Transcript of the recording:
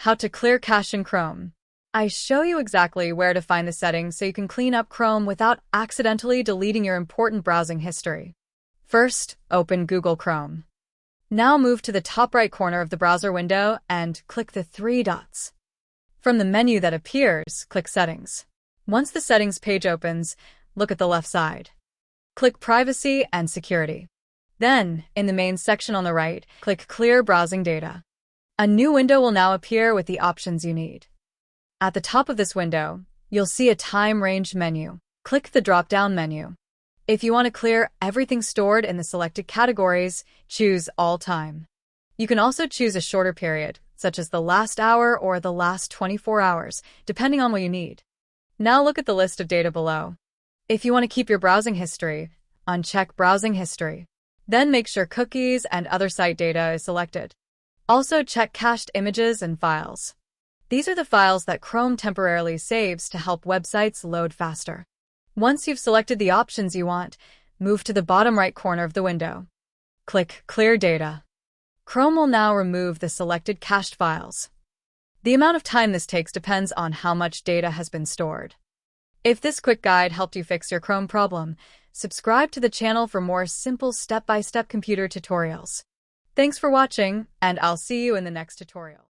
How to clear cache in Chrome. I show you exactly where to find the settings so you can clean up Chrome without accidentally deleting your important browsing history. First, open Google Chrome. Now move to the top right corner of the browser window and click the three dots. From the menu that appears, click Settings. Once the Settings page opens, look at the left side. Click Privacy and Security. Then, in the main section on the right, click Clear Browsing Data. A new window will now appear with the options you need. At the top of this window, you'll see a time range menu. Click the drop-down menu. If you want to clear everything stored in the selected categories, choose All Time. You can also choose a shorter period, such as the last hour or the last 24 hours, depending on what you need. Now look at the list of data below. If you want to keep your browsing history, uncheck Browsing History. Then make sure Cookies and other site data is selected. Also check Cached Images and Files. These are the files that Chrome temporarily saves to help websites load faster. Once you've selected the options you want, move to the bottom right corner of the window. Click Clear Data. Chrome will now remove the selected cached files. The amount of time this takes depends on how much data has been stored. If this quick guide helped you fix your Chrome problem, subscribe to the channel for more simple step-by-step computer tutorials. Thanks for watching, and I'll see you in the next tutorial.